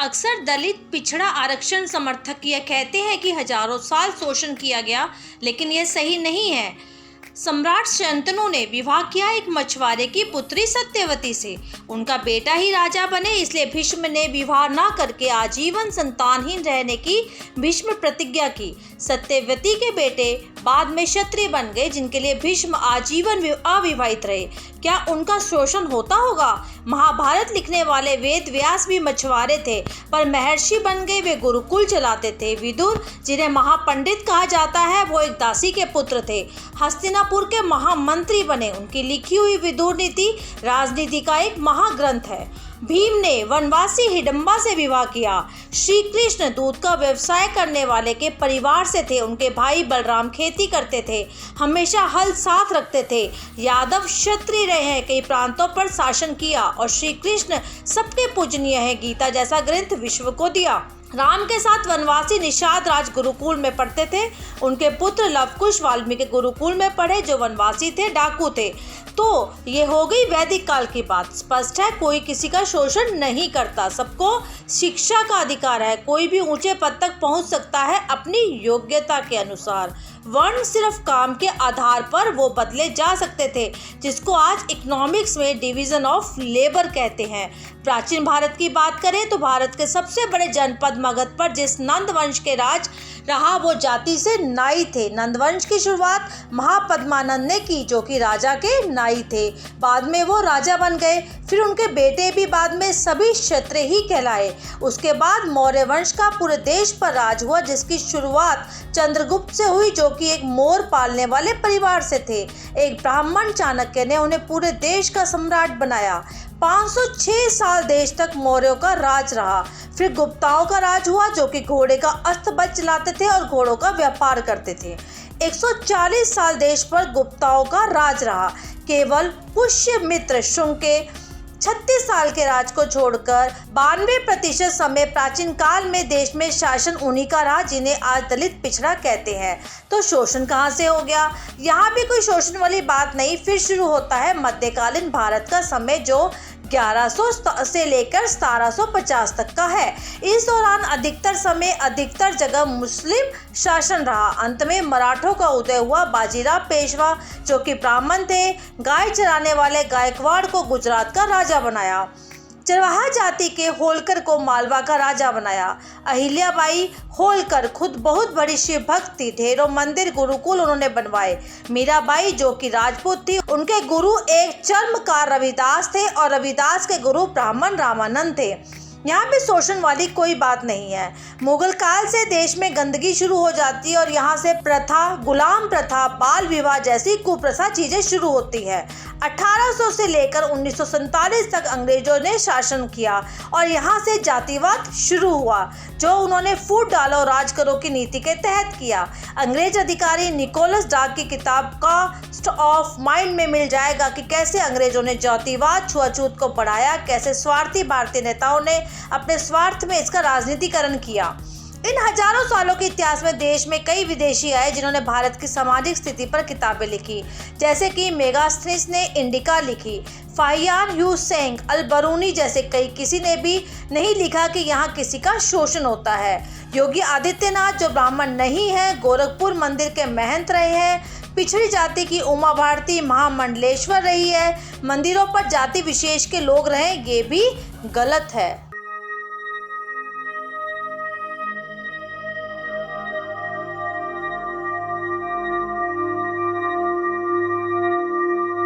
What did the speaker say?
अक्सर दलित पिछड़ा आरक्षण समर्थक यह कहते हैं कि हजारों साल शोषण किया गया, लेकिन यह सही नहीं है। सम्राट शंतनु ने विवाह किया एक मछुआरे की पुत्री सत्यवती से। उनका बेटा ही राजा बने, इसलिए भीष्म ने विवाह न करके आजीवन संतानहीन रहने की भीष्म प्रतिज्ञा की। सत्यवती के बेटे बाद में क्षत्रिय बन गए, जिनके लिए भीष्म आजीवन अविवाहित रहे। क्या उनका शोषण होता होगा? महाभारत लिखने वाले वेद व्यास भी मछुआरे थे, पर महर्षि बन गए। वे गुरुकुल चलाते थे। विदुर, जिन्हें महापंडित कहा जाता है, वो एक दासी के पुत्र थे। हस्तिनापुर के महामंत्री बने। उनकी लिखी हुई विदुर नीति राजनीति का एक महाग्रंथ है। भीम ने वनवासी हिडम्बा से विवाह किया। श्री कृष्ण दूध का व्यवसाय करने वाले के परिवार से थे। उनके भाई बलराम खेती करते थे, हमेशा हल साथ रखते थे। यादव क्षत्रिय रहे हैं, कई प्रांतों पर शासन किया और श्री कृष्ण सबके पूजनीय है। गीता जैसा ग्रंथ विश्व को दिया। राम के साथ वनवासी निषाद राज गुरुकुल में पढ़ते थे। उनके पुत्र लवकुश वाल्मीकि गुरुकुल में पढ़े, जो वनवासी थे, डाकू थे। तो ये हो गई वैदिक काल की बात। स्पष्ट है, कोई किसी का शोषण नहीं करता। सबको शिक्षा का अधिकार है। कोई भी ऊंचे पद तक पहुंच सकता है अपनी योग्यता के अनुसार। वर्ण सिर्फ काम के आधार पर वो बदले जा सकते थे, जिसको आज इकोनॉमिक्स में डिवीजन ऑफ लेबर कहते हैं। प्राचीन भारत की बात करें तो भारत के सबसे बड़े जनपद मगध पर जिस नंद वंश के राज रहा, वो जाति से नाई थे। नंद वंश की शुरुआत महापद्मानंद ने की, जो कि राजा के नाई थे। बाद में वो राजा बन गए। फिर उनके बेटे भी बाद में सभी क्षत्रिय ही कहलाए। उसके बाद मौर्य वंश का पूरे देश पर राज हुआ, जिसकी शुरुआत चंद्रगुप्त से हुई, जो कि एक मोर पालने वाले परिवार से थे। एक ब्राह्मण चाणक्य ने उन्हें पूरे देश का सम्राट बनाया। 506 साल देश तक मौर्यों का राज रहा। फिर गुप्ताओं का राज हुआ, जो कि घोड़े का अस्तबल चलाते थे और घोड़ों का व्यापार करते थे। 140 साल देश पर गुप्ताओं का राज रहा। केवल पुष्यमित्र शुंग के 36 साल के राज को छोड़कर 92% समय प्राचीन काल में देश में शासन उन्हीं का रहा, जिन्हें आज दलित पिछड़ा कहते हैं। तो शोषण कहाँ से हो गया? यहाँ भी कोई शोषण वाली बात नहीं। फिर शुरू होता है मध्यकालीन भारत का समय, जो 1100 से लेकर 1750 तक का है। इस दौरान अधिकतर जगह मुस्लिम शासन रहा। अंत में मराठों का उदय हुआ। बाजीराव पेशवा, जो कि ब्राह्मण थे, गाय चराने वाले गायकवाड़ को गुजरात का राजा बनाया। चरवाहा जाति के होलकर को मालवा का राजा बनाया। अहिल्याबाई होलकर खुद बहुत बड़ी शिव भक्त थी। ढेरों मंदिर गुरुकुल उन्होंने बनवाए। मीराबाई, जो कि राजपूत थी, उनके गुरु एक चर्मकार रविदास थे और रविदास के गुरु ब्राह्मण रामानंद थे। यहाँ पे शोषण वाली कोई बात नहीं है। मुगल काल से देश में गंदगी शुरू हो जाती है और यहाँ से प्रथा, गुलाम प्रथा, बाल विवाह जैसी कुप्रथा चीजें शुरू होती है। 1800 से लेकर 1947 तक अंग्रेजों ने शासन किया और यहाँ से जातिवाद शुरू हुआ, जो उन्होंने फूट डालो राज करो की नीति के तहत किया। अंग्रेज अधिकारी निकोलस डार्क की किताब कॉस्ट ऑफ माइंड में मिल जाएगा कि कैसे अंग्रेजों ने जातिवाद, छुआछूत को बढ़ाया, कैसे स्वार्थी भारतीय नेताओं ने अपने स्वार्थ में इसका राजनीतिकरण किया। इन हजारों सालों के इतिहास में देश में कई विदेशी आए, जिन्होंने भारत की सामाजिक स्थिति पर किताबें लिखी, जैसे कि मेगास्थनीस ने इंडिका लिखी। फाहियान ह्यूसेंग अल-बरूनी जैसे कई किसी ने भी नहीं लिखा कि यहाँ किसी का शोषण होता है। योगी आदित्यनाथ, जो ब्राह्मण नहीं है, गोरखपुर मंदिर के महंत रहे हैं। पिछड़ी जाति की उमा भारती महामंडलेश्वर रही है। मंदिरों पर जाति विशेष के लोग रहे, ये भी गलत है।